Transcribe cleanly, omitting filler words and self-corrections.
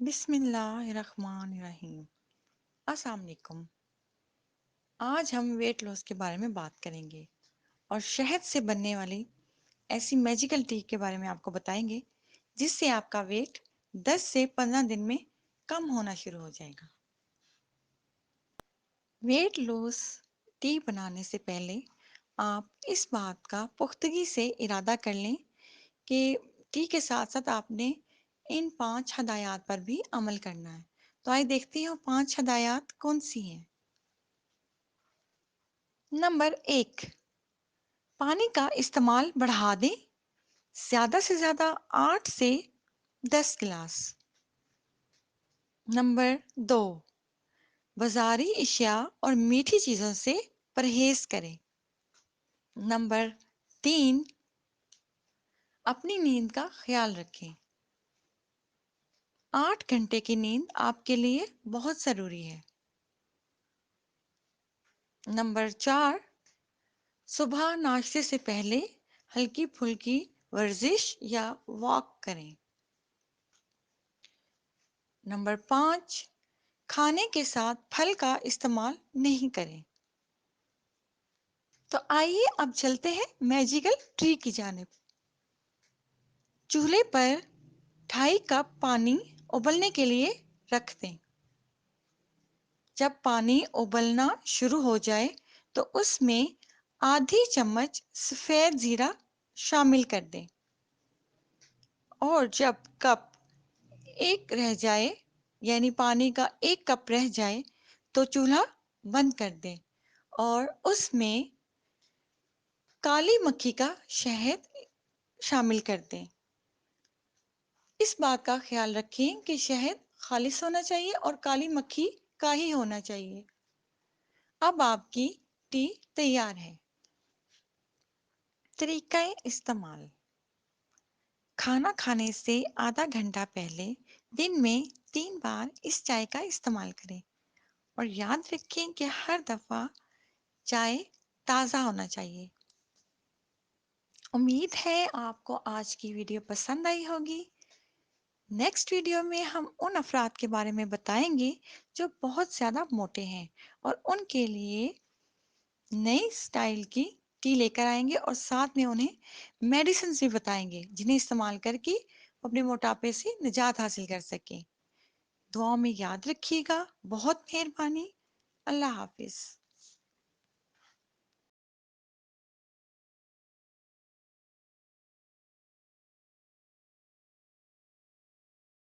بسم اللہ الرحمن الرحیم۔ السلام علیکم۔ آج ہم ویٹ لاس کے بارے میں بات کریں گے اور شہد سے بننے والی ایسی میجیکل ٹی کے بارے میں آپ کو بتائیں گے جس سے آپ کا ویٹ 10 سے 15 دن میں کم ہونا شروع ہو جائے گا۔ ویٹ لاس ٹی بنانے سے پہلے آپ اس بات کا پختگی سے ارادہ کر لیں کہ ٹی کے ساتھ ساتھ آپ نے ان 5 ہدایات پر بھی عمل کرنا ہے۔ تو آئیے دیکھتے ہیں 5 ہدایات کون سی ہیں۔ نمبر 1، پانی کا استعمال بڑھا دیں، زیادہ سے زیادہ 8 سے 10 گلاس۔ نمبر 2، بازاری اشیاء اور میٹھی چیزوں سے پرہیز کریں۔ نمبر 3، اپنی نیند کا خیال رکھیں۔ 8 گھنٹے کی نیند آپ کے لیے بہت ضروری ہے۔ نمبر 4، صبح ناشتے سے پہلے ہلکی پھلکی ورزش یا واک کریں۔ نمبر 5، کھانے کے ساتھ پھل کا استعمال نہیں کریں۔ تو آئیے اب چلتے ہیں میجیکل ٹری کی جانب۔ چولہے پر 2.5 کپ پانی ابلنے کے لیے رکھ دیں۔ جب پانی ابلنا شروع ہو جائے تو اس میں آدھی چمچ سفید زیرہ شامل کر دیں، اور جب کپ ایک رہ جائے یعنی پانی کا 1 کپ رہ جائے تو چولہا بند کر دیں اور اس میں کالی مکھی کا شہد شامل کر دیں۔ اس بات کا خیال رکھیں کہ شہد خالص ہونا چاہیے اور کالی مکھی کا ہی ہونا چاہیے۔ اب آپ کی ٹی تیار ہے۔ طریقہ استعمال: کھانا کھانے سے آدھا گھنٹہ پہلے دن میں 3 بار اس چائے کا استعمال کریں، اور یاد رکھیں کہ ہر دفعہ چائے تازہ ہونا چاہیے۔ امید ہے آپ کو آج کی ویڈیو پسند آئی ہوگی۔ نیکسٹ ویڈیو میں ہم ان افراد کے بارے میں بتائیں گے جو بہت زیادہ موٹے ہیں، اور ان کے لیے نئی سٹائل کی ٹی لے کر آئیں گے، اور ساتھ میں انہیں میڈیسنز بھی بتائیں گے جنہیں استعمال کر کے اپنے موٹاپے سے نجات حاصل کر سکیں۔ دعاؤں میں یاد رکھیے گا۔ بہت مہربانی۔ اللہ حافظ۔